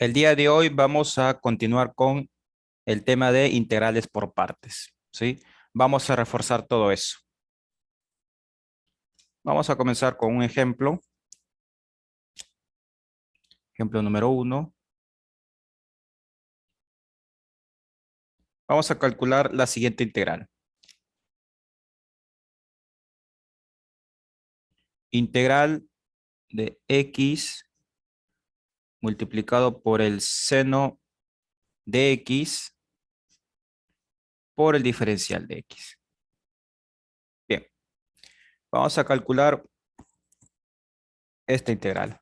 El día de hoy vamos a continuar con el tema de integrales por partes, ¿sí? Vamos a reforzar todo eso. Vamos a comenzar con un ejemplo. Ejemplo número 1. Vamos a calcular la siguiente integral. Integral de x multiplicado por el seno de x por el diferencial de x. Bien, vamos a calcular esta integral.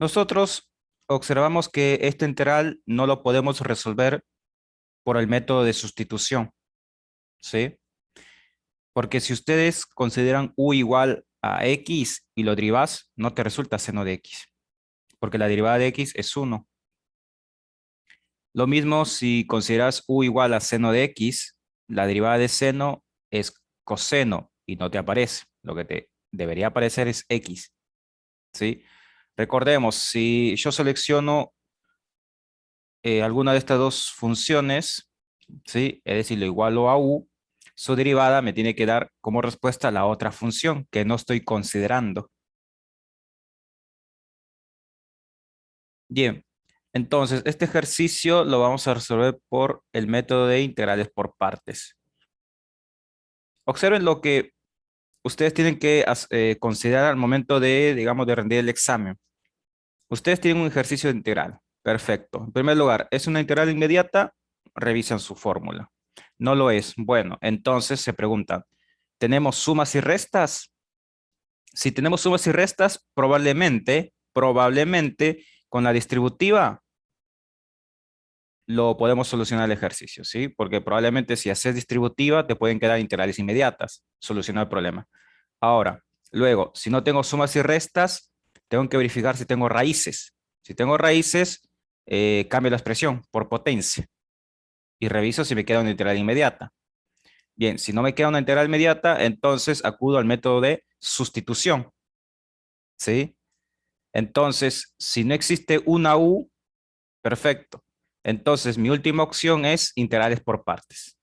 Nosotros observamos que esta integral no lo podemos resolver por el método de sustitución, ¿sí? Porque si ustedes consideran u igual a x y lo derivas, no te resulta seno de x, porque la derivada de x es 1. Lo mismo si consideras u igual a seno de x, la derivada de seno es coseno y no te aparece. Lo que te debería aparecer es x, ¿sí? Recordemos, si yo selecciono alguna de estas dos funciones, ¿sí? Es decir, lo igualo a u, su derivada me tiene que dar como respuesta la otra función que no estoy considerando. Bien, entonces este ejercicio lo vamos a resolver por el método de integrales por partes. Observen lo que ustedes tienen que considerar al momento de, digamos, de rendir el examen. Ustedes tienen un ejercicio de integral. Perfecto. En primer lugar, ¿es una integral inmediata? Revisan su fórmula. No lo es. Bueno, entonces se preguntan, ¿tenemos sumas y restas? Si tenemos sumas y restas, probablemente con la distributiva lo podemos solucionar el ejercicio, ¿sí? Porque probablemente si haces distributiva te pueden quedar integrales inmediatas, solucionar el problema. Ahora, luego, si no tengo sumas y restas, tengo que verificar si tengo raíces. Si tengo raíces, cambio la expresión por potencia y reviso si me queda una integral inmediata. Bien, si no me queda una integral inmediata, entonces acudo al método de sustitución, ¿sí? Entonces, si no existe una u, perfecto. Entonces, mi última opción es integrales por partes.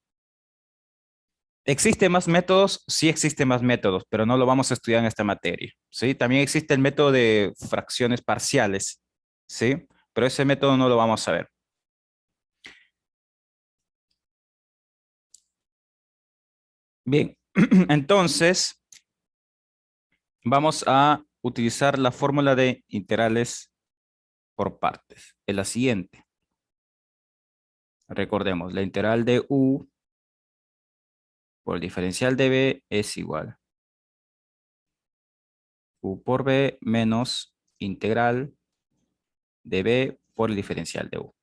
¿Existen más métodos? Sí existen más métodos, pero no lo vamos a estudiar en esta materia, ¿sí? También existe el método de fracciones parciales, ¿sí? Pero ese método no lo vamos a ver. Bien, entonces vamos a utilizar la fórmula de integrales por partes. Es la siguiente. Recordemos, la integral de u por el diferencial de b es igual u por b menos integral de b por el diferencial de u.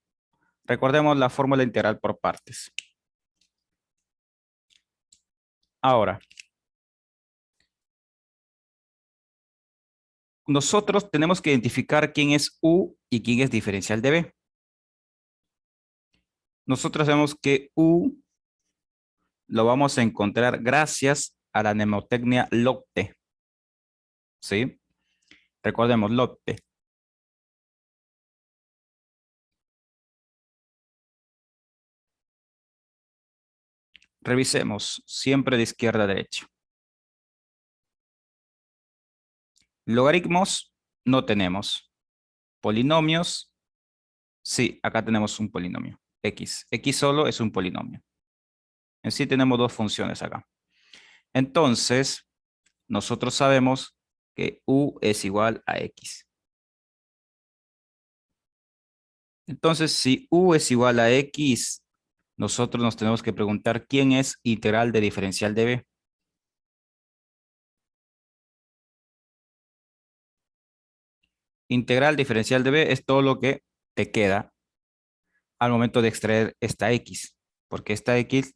Recordemos la fórmula integral por partes. Ahora, nosotros tenemos que identificar quién es u y quién es diferencial de b. Nosotros sabemos que u lo vamos a encontrar gracias a la mnemotecnia LOCTE, ¿sí? Recordemos LOCTE. Revisemos siempre de izquierda a derecha. Logaritmos no tenemos. Polinomios, sí, acá tenemos un polinomio. X. X solo es un polinomio. En sí tenemos dos funciones acá. Entonces, nosotros sabemos que u es igual a x. Entonces, si u es igual a x, nosotros nos tenemos que preguntar quién es integral de diferencial de b. Integral diferencial de b es todo lo que te queda al momento de extraer esta x, porque esta x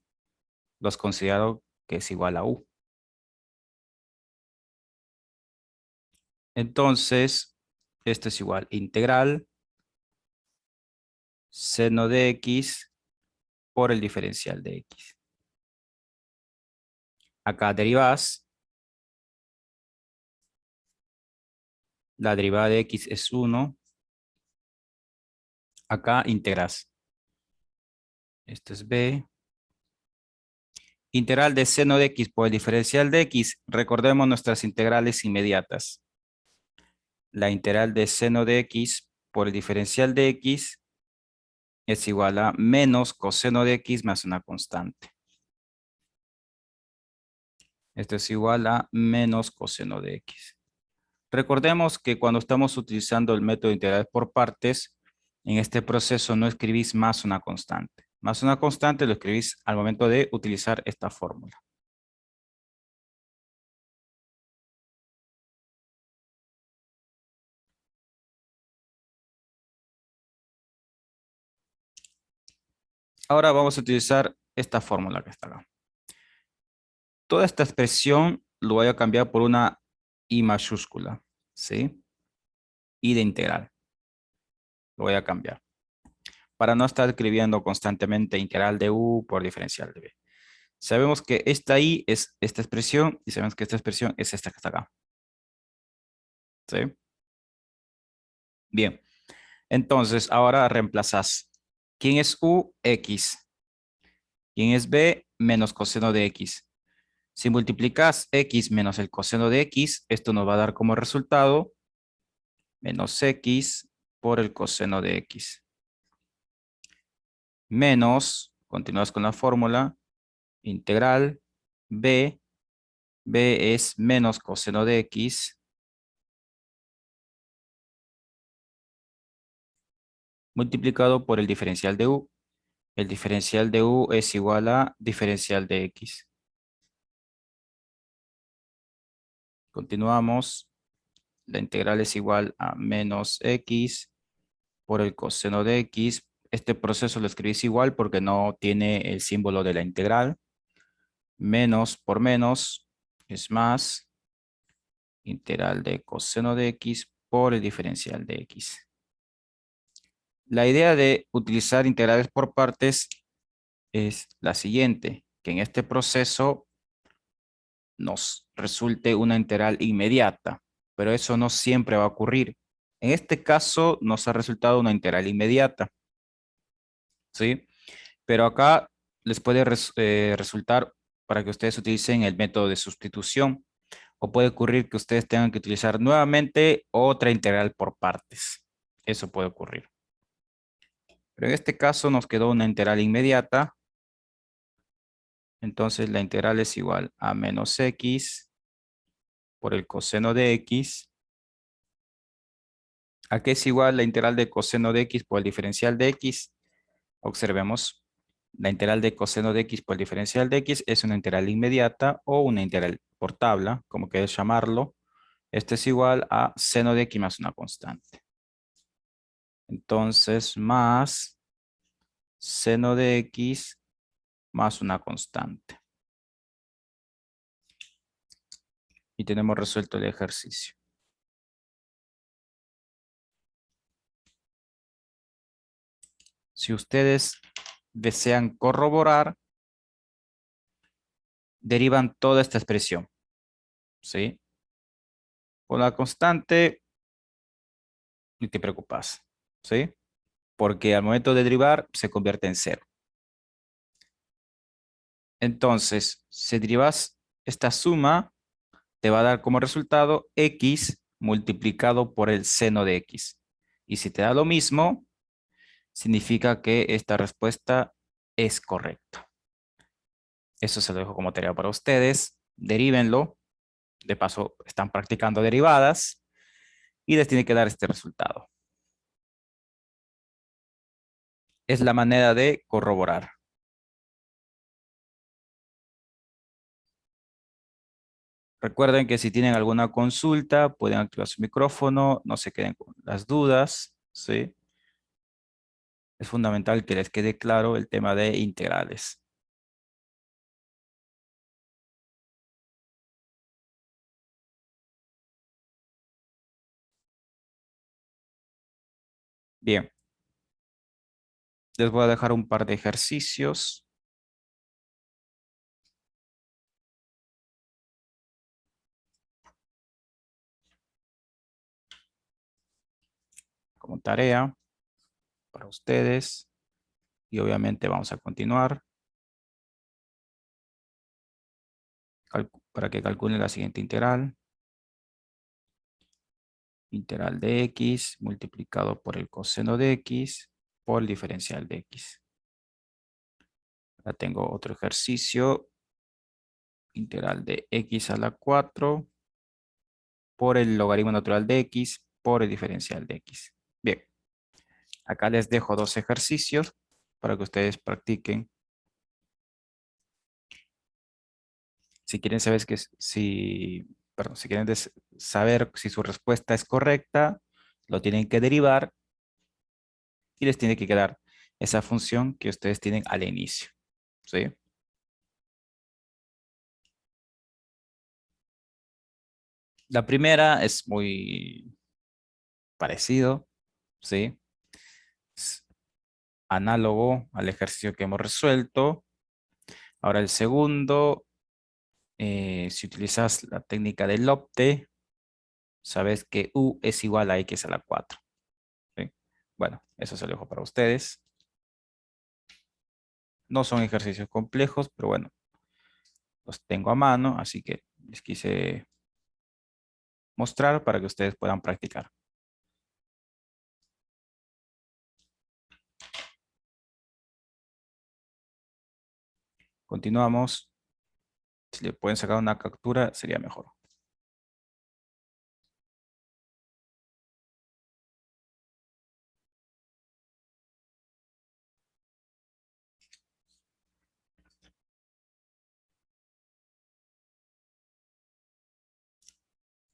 lo has considerado que es igual a u. Entonces, esto es igual integral seno de x por el diferencial de x. Acá derivas La derivada de x es 1. Acá integras. Esto es b. Integral de seno de x por el diferencial de x. Recordemos nuestras integrales inmediatas. La integral de seno de x por el diferencial de x es igual a menos coseno de x más una constante. Esto es igual a menos coseno de x. Recordemos que cuando estamos utilizando el método de integrales por partes, en este proceso no escribís más una constante. Más una constante lo escribís al momento de utilizar esta fórmula. Ahora vamos a utilizar esta fórmula que está acá. Toda esta expresión lo voy a cambiar por una I mayúscula, ¿sí? I de integral. Lo voy a cambiar. Para no estar escribiendo constantemente integral de U por diferencial de B. Sabemos que esta I es esta expresión y sabemos que esta expresión es esta que está acá. ¿Sí? Bien. Entonces, ahora reemplazas. ¿Quién es U? X. ¿Quién es B? Menos coseno de X. Si multiplicas X menos el coseno de X, esto nos va a dar como resultado menos X por el coseno de X. Menos, continúas con la fórmula, integral B. B es menos coseno de X multiplicado por el diferencial de U. El diferencial de U es igual a diferencial de X. Continuamos. La integral es igual a menos X por el coseno de X. Este proceso lo escribís igual porque no tiene el símbolo de la integral. Menos por menos es más. Integral de coseno de X por el diferencial de X. La idea de utilizar integrales por partes es la siguiente, que en este proceso nos resulte una integral inmediata, pero eso no siempre va a ocurrir. En este caso nos ha resultado una integral inmediata, ¿sí? Pero acá les puede resultar para que ustedes utilicen el método de sustitución o puede ocurrir que ustedes tengan que utilizar nuevamente otra integral por partes. Eso puede ocurrir. Pero en este caso nos quedó una integral inmediata. Entonces la integral es igual a menos X por el coseno de X. ¿A qué es igual la integral de coseno de X por el diferencial de X? Observemos. La integral de coseno de X por el diferencial de X es una integral inmediata o una integral por tabla, como quieras llamarlo. Esto es igual a seno de X más una constante. Entonces, más seno de X más una constante. Y tenemos resuelto el ejercicio. Si ustedes desean corroborar, derivan toda esta expresión, ¿sí? Con la constante, ni te preocupas, ¿sí? Porque al momento de derivar se convierte en cero. Entonces, si derivas esta suma, te va a dar como resultado X multiplicado por el seno de X. Y si te da lo mismo, significa que esta respuesta es correcta. Eso se lo dejo como tarea para ustedes. Derívenlo. De paso, están practicando derivadas y les tiene que dar este resultado. Es la manera de corroborar. Recuerden que si tienen alguna consulta, pueden activar su micrófono, no se queden con las dudas, ¿sí? Es fundamental que les quede claro el tema de integrales. Bien, les voy a dejar un par de ejercicios. como tarea para ustedes. Y obviamente vamos a continuar para que calculen la siguiente integral. Integral de x multiplicado por el coseno de x por el diferencial de x. Ahora tengo otro ejercicio. Integral de x a la 4 por el logaritmo natural de x por el diferencial de x. Bien, acá les dejo dos ejercicios para que ustedes practiquen. Si quieren saber si quieren saber si su respuesta es correcta, lo tienen que derivar y les tiene que quedar esa función que ustedes tienen al inicio. ¿Sí? La primera es muy parecido, ¿sí? Es análogo al ejercicio que hemos resuelto. Ahora el segundo, si utilizas la técnica del LOPTE, sabes que U es igual a X a la 4. ¿Sí? Bueno, eso se lo dejo para ustedes. No son ejercicios complejos, pero bueno, los tengo a mano, así que les quise mostrar para que ustedes puedan practicar. Continuamos. Si le pueden sacar una captura, sería mejor.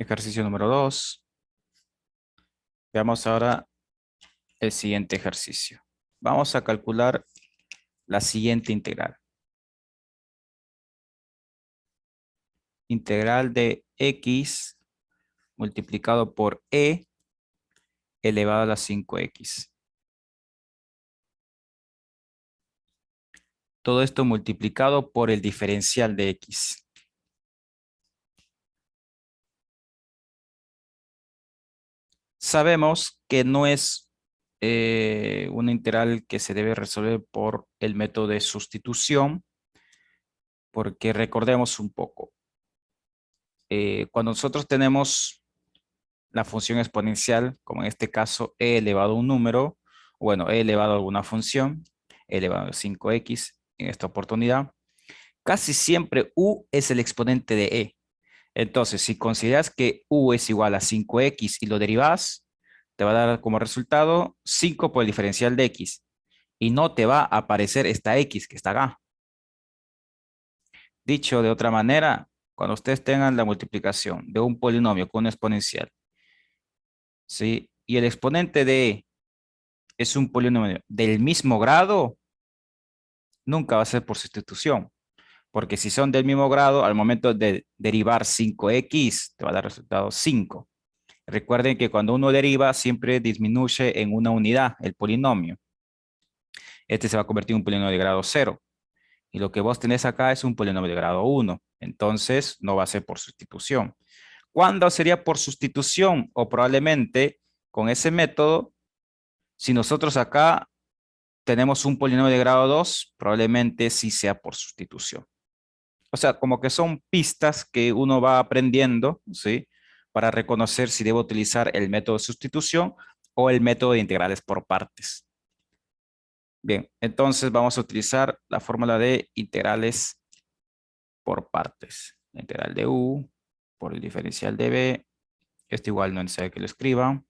Ejercicio número 2. Veamos ahora el siguiente ejercicio. Vamos a calcular la siguiente integral. Integral de x multiplicado por elevado a la 5x. Todo esto multiplicado por el diferencial de x. Sabemos que no es una integral que se debe resolver por el método de sustitución, porque recordemos un poco. Cuando nosotros tenemos la función exponencial, como en este caso e elevado a un número, bueno, e elevado a alguna función, e elevado a 5x en esta oportunidad, casi siempre u es el exponente de e. Entonces, si consideras que u es igual a 5x y lo derivas, te va a dar como resultado 5 por el diferencial de x. Y no te va a aparecer esta x que está acá. Dicho de otra manera, cuando ustedes tengan la multiplicación de un polinomio con un exponencial, ¿sí? Y el exponente de e es un polinomio del mismo grado, nunca va a ser por sustitución. Porque si son del mismo grado, al momento de derivar 5x, te va a dar resultado 5. Recuerden que cuando uno deriva, siempre disminuye en una unidad el polinomio. Este se va a convertir en un polinomio de grado 0. Y lo que vos tenés acá es un polinomio de grado 1. Entonces, no va a ser por sustitución. ¿Cuándo sería por sustitución? O probablemente con ese método, si nosotros acá tenemos un polinomio de grado 2, probablemente sí sea por sustitución. O sea, como que son pistas que uno va aprendiendo, ¿sí? Para reconocer si debo utilizar el método de sustitución o el método de integrales por partes. Bien, entonces vamos a utilizar la fórmula de integrales por partes. La integral de u por el diferencial de b. Esto igual no es necesario que lo escriba.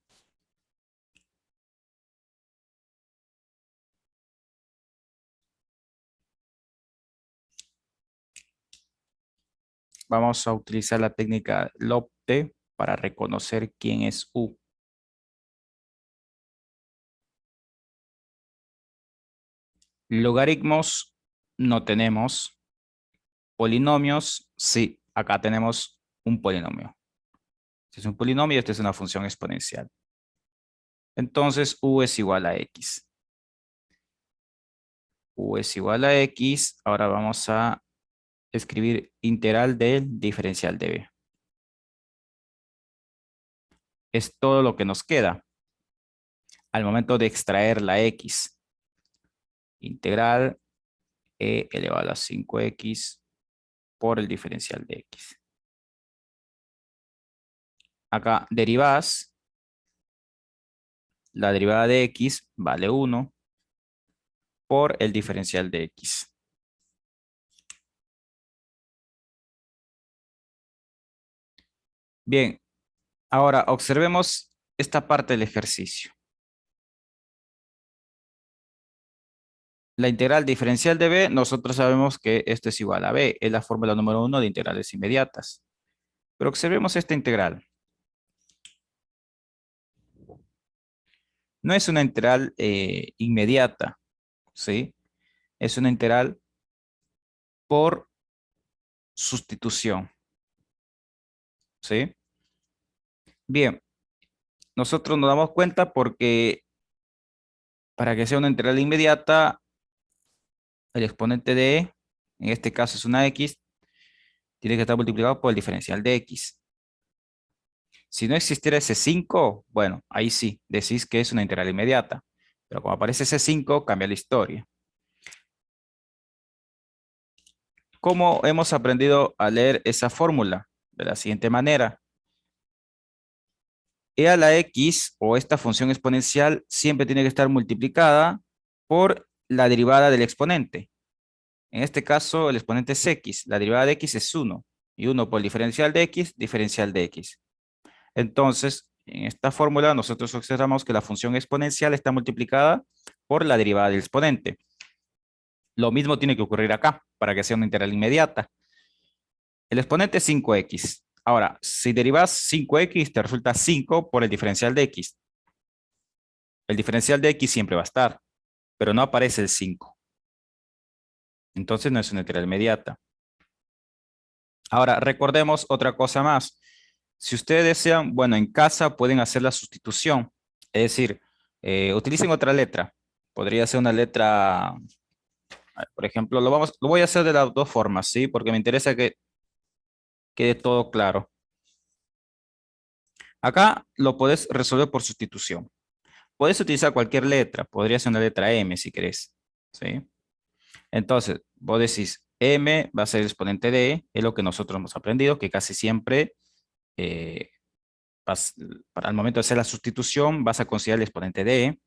Vamos a utilizar la técnica LOPTE para reconocer quién es u. Logaritmos no tenemos. Polinomios, sí, acá tenemos un polinomio. Este es un polinomio, esta es una función exponencial. Entonces, u es igual a x. U es igual a x. Ahora vamos a escribir integral del diferencial de b. Es todo lo que nos queda. al momento de extraer la x. Integral e elevado a la 5x por el diferencial de x. Acá derivas, la derivada de x vale 1 por el diferencial de x. Bien, ahora observemos esta parte del ejercicio. La integral diferencial de b, nosotros sabemos que esto es igual a b. Es la fórmula número 1 de integrales inmediatas. Pero observemos esta integral. No es una integral inmediata, ¿sí? Es una integral por sustitución, ¿sí? Bien, nosotros nos damos cuenta porque para que sea una integral inmediata, el exponente de e, en este caso es una x, tiene que estar multiplicado por el diferencial de x. Si no existiera ese 5, bueno, ahí sí, decís que es una integral inmediata. Pero como aparece ese 5, cambia la historia. ¿Cómo hemos aprendido a leer esa fórmula? De la siguiente manera. E a la x o esta función exponencial siempre tiene que estar multiplicada por la derivada del exponente. En este caso, el exponente es x. La derivada de x es 1. Y 1 por el diferencial de x, diferencial de x. Entonces, en esta fórmula nosotros observamos que la función exponencial está multiplicada por la derivada del exponente. Lo mismo tiene que ocurrir acá para que sea una integral inmediata. El exponente es 5x. Ahora, si derivas 5x, te resulta 5 por el diferencial de x. El diferencial de x siempre va a estar, pero no aparece el 5. Entonces no es una integral inmediata. Ahora, recordemos otra cosa más. Si ustedes desean, bueno, en casa pueden hacer la sustitución. Es decir, utilicen otra letra. Podría ser una letra, por ejemplo, lo voy a hacer de las dos formas, ¿sí? Porque me interesa que quede todo claro. Acá lo podés resolver por sustitución. Puedes utilizar cualquier letra. Podría ser una letra M si querés, ¿sí? Entonces, vos decís, M va a ser el exponente de E, es lo que nosotros hemos aprendido, que casi siempre, eh, para el momento de hacer la sustitución, vas a considerar el exponente de E,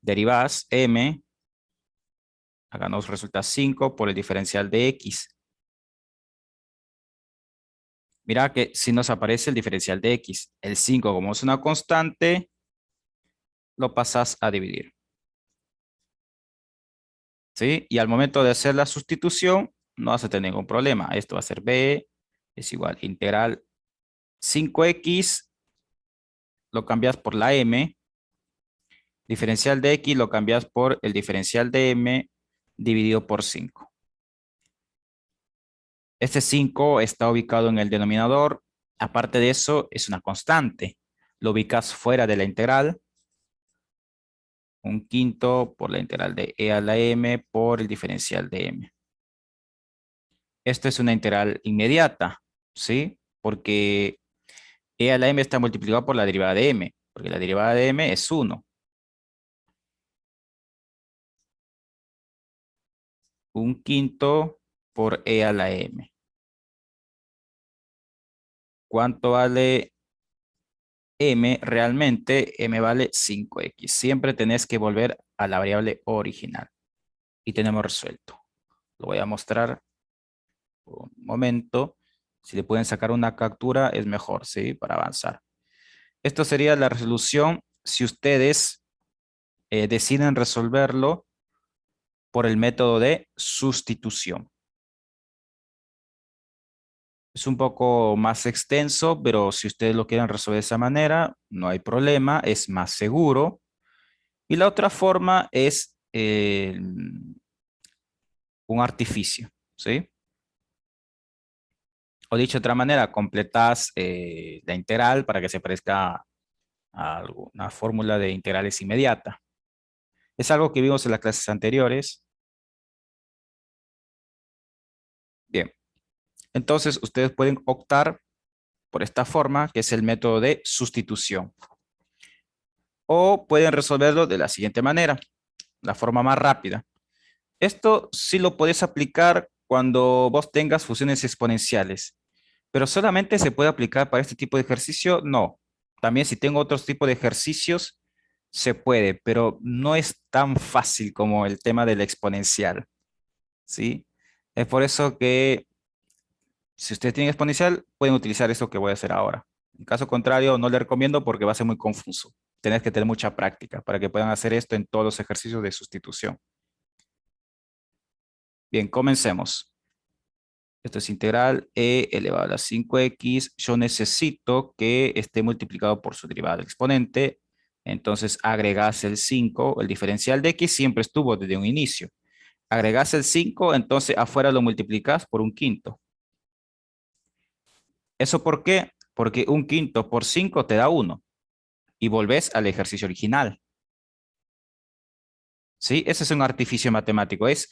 derivas M, acá nos resulta 5 por el diferencial de X. Mira que si nos aparece el diferencial de X, el 5 como es una constante, lo pasas a dividir, ¿sí? Y al momento de hacer la sustitución, no vas a tener ningún problema. Esto va a ser B, es igual, integral 5x, lo cambias por la M, diferencial de X lo cambias por el diferencial de M dividido por 5. Este 5 está ubicado en el denominador. Aparte de eso, es una constante. Lo ubicas fuera de la integral. Un quinto por la integral de e a la m por el diferencial de m. Esto es una integral inmediata, ¿sí? Porque e a la m está multiplicado por la derivada de m, porque la derivada de m es 1. Un quinto por e a la m. ¿Cuánto vale m? Realmente m vale 5x. Siempre tenés que volver a la variable original. Y tenemos resuelto. Lo voy a mostrar por un momento. Si le pueden sacar una captura es mejor, ¿sí? Para avanzar. Esto sería la resolución si ustedes deciden resolverlo por el método de sustitución. Es un poco más extenso, pero si ustedes lo quieren resolver de esa manera, no hay problema, es más seguro. Y la otra forma es un artificio, ¿sí? O dicho de otra manera, completas la integral para que se parezca a una fórmula de integrales inmediata. Es algo que vimos en las clases anteriores. Bien, entonces ustedes pueden optar por esta forma, que es el método de sustitución. O pueden resolverlo de la siguiente manera, la forma más rápida. Esto sí lo puedes aplicar cuando vos tengas funciones exponenciales, pero solamente se puede aplicar para este tipo de ejercicio, no. También si tengo otros tipos de ejercicios, se puede, pero no es tan fácil como el tema del exponencial, ¿sí? Es por eso que si ustedes tienen exponencial, pueden utilizar esto que voy a hacer ahora. En caso contrario, no le recomiendo porque va a ser muy confuso. Tenés que tener mucha práctica para que puedan hacer esto en todos los ejercicios de sustitución. Bien, comencemos. Esto es integral e elevado a la 5x. Yo necesito que esté multiplicado por su derivada del exponente. Entonces agregás el 5. El diferencial de x siempre estuvo desde un inicio. Agregás el 5, entonces afuera lo multiplicas por un quinto. ¿Eso por qué? Porque un quinto por 5 te da 1. Y volvés al ejercicio original. ¿Sí? Ese es un artificio matemático. Es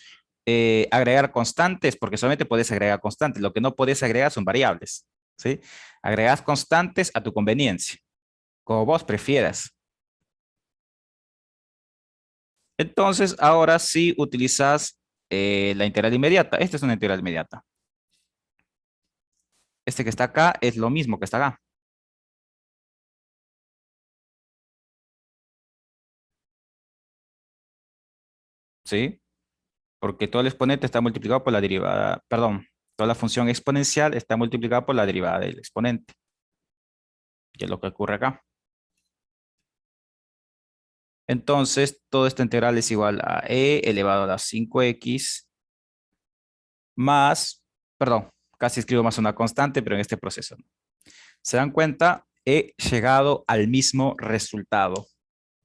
agregar constantes, porque solamente puedes agregar constantes. Lo que no puedes agregar son variables. ¿Sí? Agregas constantes a tu conveniencia, como vos prefieras. Entonces, ahora sí utilizas la integral inmediata. Esta es una integral inmediata. Este que está acá es lo mismo que está acá. ¿Sí? Porque todo el exponente está multiplicado por la derivada, perdón, toda la función exponencial está multiplicada por la derivada del exponente, que es lo que ocurre acá. Entonces, toda esta integral es igual a e elevado a la 5x más, perdón, casi escribo más una constante, pero en este proceso no. ¿Se dan cuenta? He llegado al mismo resultado,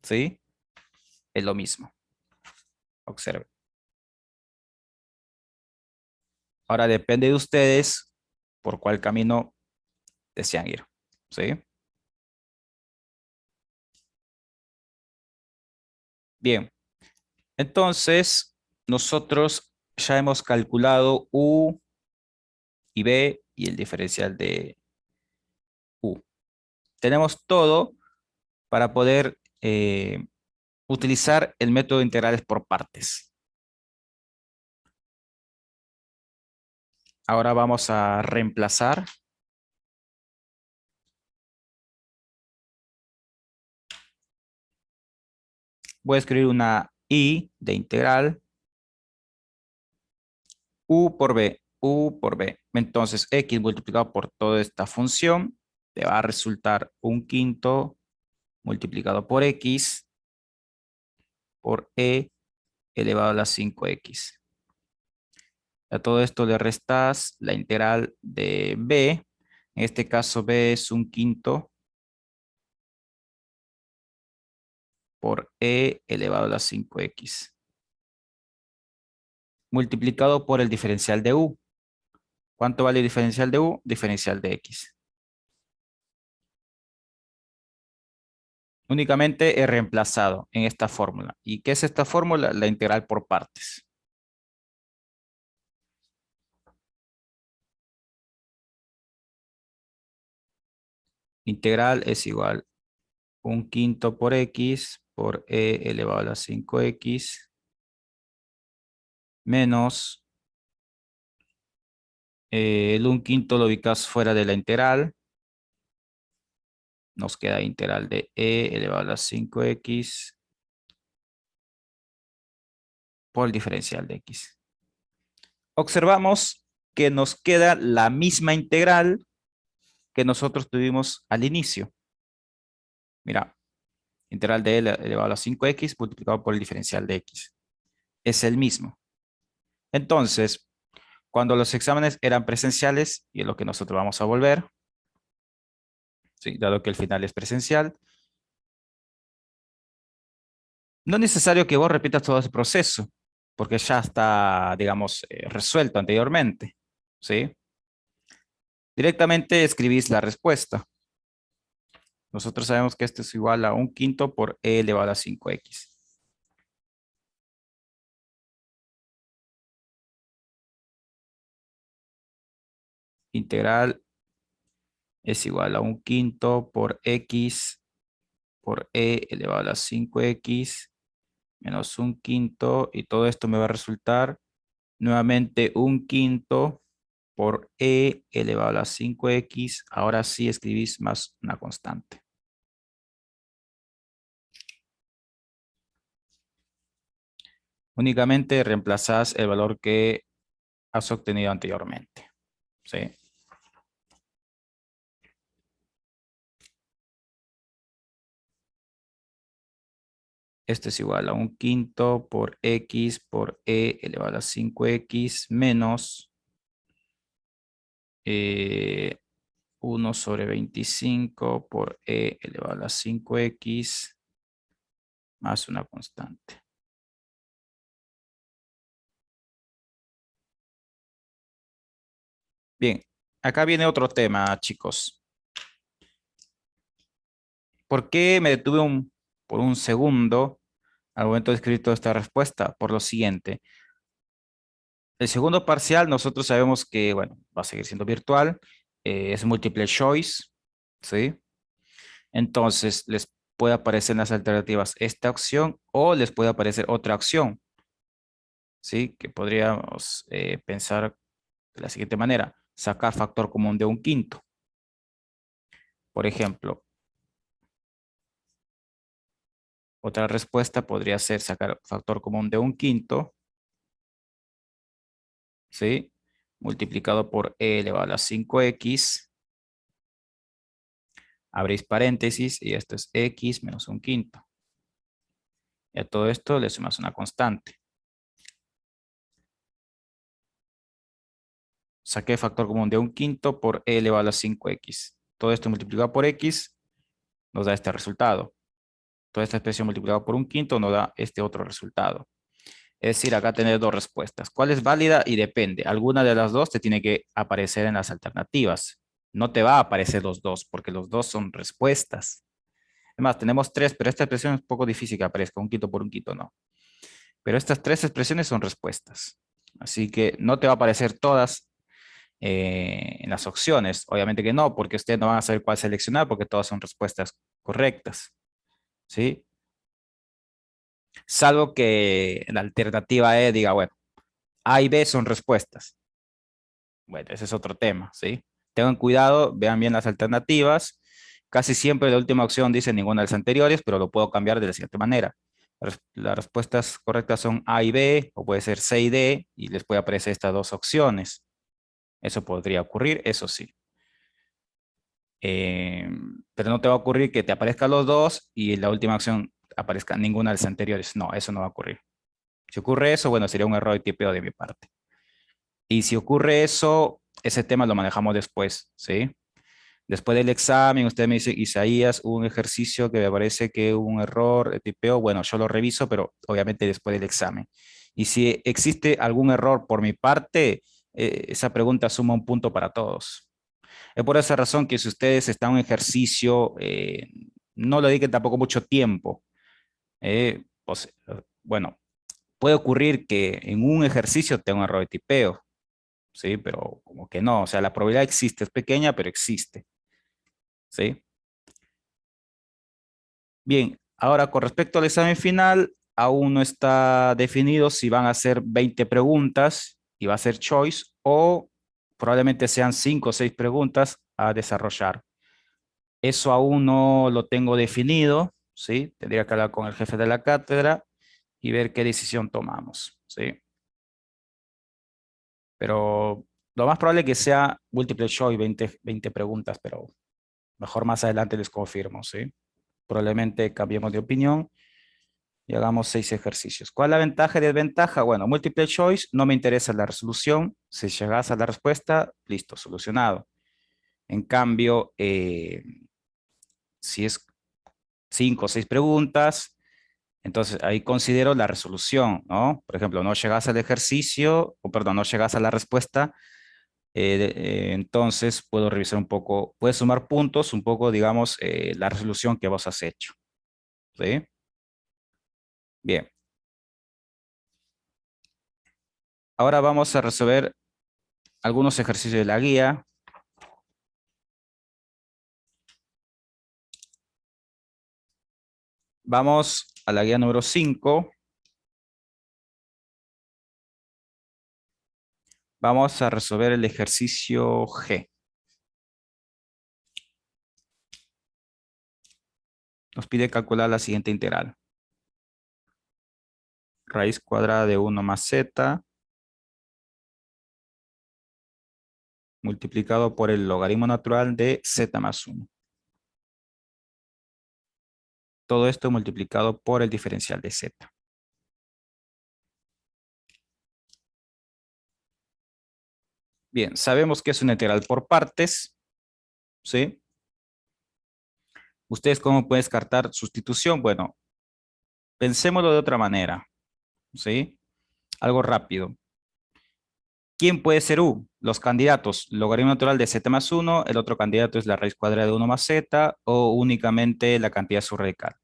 ¿sí? Es lo mismo. Observen. Ahora depende de ustedes por cuál camino desean ir, ¿sí? Bien, entonces nosotros ya hemos calculado u y b y el diferencial de u. Tenemos todo para poder utilizar el método de integrales por partes. Ahora vamos a reemplazar. Voy a escribir una i de integral u por b, u por b. Entonces, x multiplicado por toda esta función te va a resultar un quinto multiplicado por x por e elevado a la 5x. A todo esto le restas la integral de b. En este caso b es un quinto por e elevado a la 5x. Multiplicado por el diferencial de u. ¿Cuánto vale el diferencial de u? Diferencial de x. Únicamente he reemplazado en esta fórmula. ¿Y qué es esta fórmula? La integral por partes. Integral es igual a un quinto por x por e elevado a la 5x menos el un quinto lo ubicas fuera de la integral. Nos queda integral de e elevado a la 5x por el diferencial de x. Observamos que nos queda la misma integral que nosotros tuvimos al inicio. Mira, integral de e elevado a la 5x multiplicado por el diferencial de x. Es el mismo. Entonces, cuando los exámenes eran presenciales, y es lo que nosotros vamos a volver, ¿sí? Dado que el final es presencial, no es necesario que vos repitas todo ese proceso, porque ya está, digamos, resuelto anteriormente, ¿sí? Directamente escribís la respuesta. Nosotros sabemos que esto es igual a un quinto por e elevado a 5x. Integral es igual a un quinto por x por e elevado a la 5x menos un quinto, y todo esto me va a resultar nuevamente un quinto por e elevado a la 5x. Ahora sí escribís más una constante. Únicamente reemplazás el valor que has obtenido anteriormente. ¿Sí? Esto es igual a un quinto por x por e elevado a la 5x menos 1 sobre 25 por e elevado a la 5x más una constante. Bien, acá viene otro tema, chicos. ¿Por qué me detuve por un segundo al momento de escribir toda esta respuesta? Por lo siguiente. El segundo parcial, nosotros sabemos que, bueno, va a seguir siendo virtual, es multiple choice, ¿sí? Entonces, les puede aparecer en las alternativas esta opción o les puede aparecer otra opción, ¿sí? Que podríamos pensar de la siguiente manera: sacar factor común de un quinto. Por ejemplo, otra respuesta podría ser sacar factor común de un quinto, ¿sí? Multiplicado por e elevado a la 5x, abrís paréntesis y esto es x menos un quinto. Y a todo esto le sumas una constante. Saqué factor común de un quinto por e elevado a la 5x. Todo esto multiplicado por x nos da este resultado. Toda esta expresión multiplicada por un quinto nos da este otro resultado. Es decir, acá tener dos respuestas. ¿Cuál es válida? Y depende. Alguna de las dos te tiene que aparecer en las alternativas. No te va a aparecer los dos, porque los dos son respuestas. Además, tenemos tres, pero esta expresión es un poco difícil que aparezca. Un quinto por un quinto, no. Pero estas tres expresiones son respuestas. Así que no te va a aparecer todas en las opciones. Obviamente que no, porque ustedes no van a saber cuál seleccionar, porque todas son respuestas correctas. ¿Sí? Salvo que la alternativa E diga, bueno, A y B son respuestas. Bueno, ese es otro tema, ¿sí? Tengan cuidado, vean bien las alternativas. Casi siempre la última opción dice ninguna de las anteriores, pero lo puedo cambiar de la siguiente manera. Las respuestas correctas son A y B, o puede ser C y D, y les puede aparecer estas dos opciones. Eso podría ocurrir, eso sí. Eh, pero no te va a ocurrir que te aparezcan los dos y la última opción aparezca ninguna de las anteriores. No, eso no va a ocurrir. Si ocurre eso, bueno, sería un error de tipeo de mi parte. Y si ocurre eso, ese tema lo manejamos después, ¿sí? Después del examen, usted me dice, Isaías, hubo un ejercicio que me parece que hubo un error de tipeo. Bueno, yo lo reviso, pero obviamente después del examen. Y si existe algún error por mi parte, esa pregunta suma un punto para todos. Es por esa razón que si ustedes están en un ejercicio, no le dediquen tampoco mucho tiempo. Pues, bueno, puede ocurrir que en un ejercicio tenga un error de tipeo, ¿sí? Pero como que no, o sea, la probabilidad existe, es pequeña, pero existe, ¿sí? Bien, ahora con respecto al examen final, aún no está definido si van a ser 20 preguntas y va a ser choice o probablemente sean 5 o 6 preguntas a desarrollar. Eso aún no lo tengo definido, ¿sí? Tendría que hablar con el jefe de la cátedra y ver qué decisión tomamos, ¿sí? Pero lo más probable es que sea múltiple choice, 20 preguntas, pero mejor más adelante les confirmo, ¿sí? Probablemente cambiemos de opinión y hagamos 6 ejercicios. ¿Cuál es la ventaja y desventaja? Bueno, múltiple choice, no me interesa la resolución. Si llegas a la respuesta, listo, solucionado. En cambio, si es 5 o 6 preguntas, entonces ahí considero la resolución, ¿no? Por ejemplo, no llegas al ejercicio, o perdón, no llegas a la respuesta, entonces puedo revisar un poco, puedes sumar puntos, un poco, digamos, la resolución que vos has hecho, ¿sí? Bien, ahora vamos a resolver algunos ejercicios de la guía. Vamos a la guía número 5. Vamos a resolver el ejercicio G. Nos pide calcular la siguiente integral. Raíz cuadrada de 1 más z multiplicado por el logaritmo natural de z más 1. Todo esto multiplicado por el diferencial de z. Bien, sabemos que es una integral por partes, ¿sí? ¿Ustedes cómo pueden descartar sustitución? Bueno, pensémoslo de otra manera, ¿sí? Algo rápido. ¿Quién puede ser u? Los candidatos, logaritmo natural de z más 1, el otro candidato es la raíz cuadrada de 1 más z, o únicamente la cantidad subradical.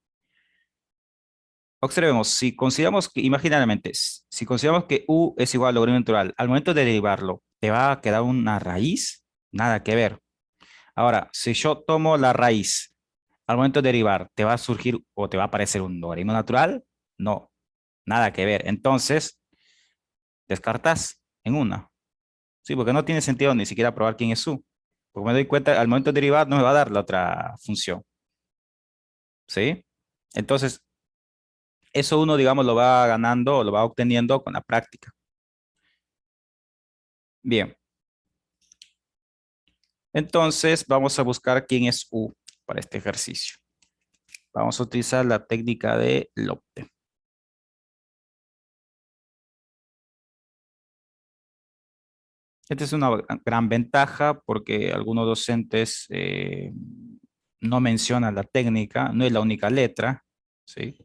Observemos, si consideramos que, imaginariamente, si consideramos que u es igual al logaritmo natural, al momento de derivarlo, ¿te va a quedar una raíz? Nada que ver. Ahora, si yo tomo la raíz, al momento de derivar, ¿te va a surgir o te va a aparecer un logaritmo natural? No, nada que ver. Entonces, descartas en una. Sí, porque no tiene sentido ni siquiera probar quién es u. Porque me doy cuenta, al momento de derivar no me va a dar la otra función. ¿Sí? Entonces, eso uno, digamos, lo va ganando o lo va obteniendo con la práctica. Bien. Entonces, vamos a buscar quién es u para este ejercicio. Vamos a utilizar la técnica de Lopte. Esta es una gran ventaja porque algunos docentes no mencionan la técnica, no es la única letra, ¿sí?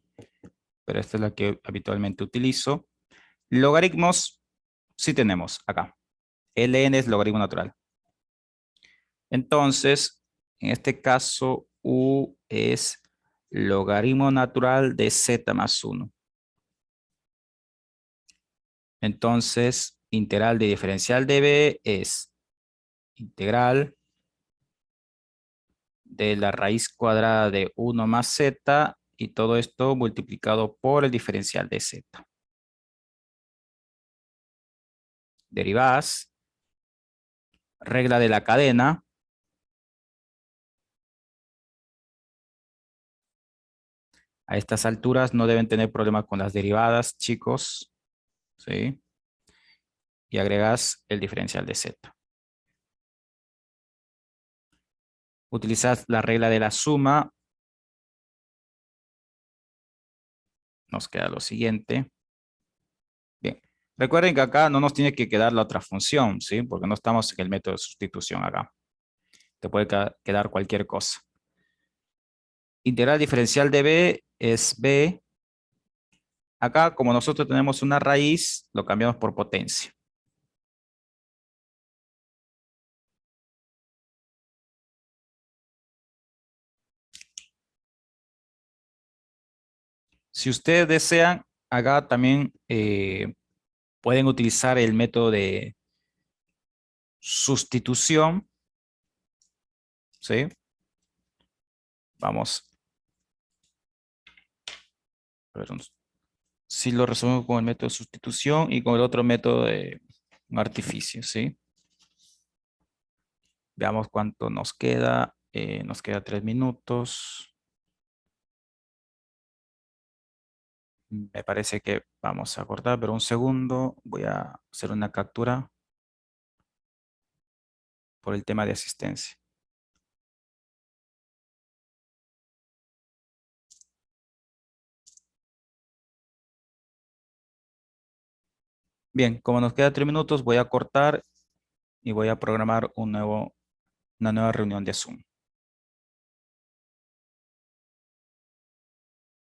Pero esta es la que habitualmente utilizo. Logaritmos, sí tenemos acá. Ln es logaritmo natural. Entonces, en este caso, u es logaritmo natural de z más 1. Entonces, integral de diferencial de b es integral de la raíz cuadrada de 1 más z y todo esto multiplicado por el diferencial de z. Derivadas, regla de la cadena. A estas alturas no deben tener problemas con las derivadas, chicos. ¿Sí? Y agregas el diferencial de z. Utilizas la regla de la suma. Nos queda lo siguiente. Bien. Recuerden que acá no nos tiene que quedar la otra función, ¿sí? Porque no estamos en el método de sustitución acá. Te puede quedar cualquier cosa. Integral diferencial de b es b. Acá, como nosotros tenemos una raíz, lo cambiamos por potencia. Si ustedes desean, acá también pueden utilizar el método de sustitución, ¿sí? Vamos a ver si lo resolvemos con el método de sustitución y con el otro método de un artificio, ¿sí? Veamos cuánto nos queda. Nos queda 3 minutos. Me parece que vamos a cortar, pero un segundo. Voy a hacer una captura por el tema de asistencia. Bien, como nos queda 3 minutos, voy a cortar y voy a programar una nueva reunión de Zoom.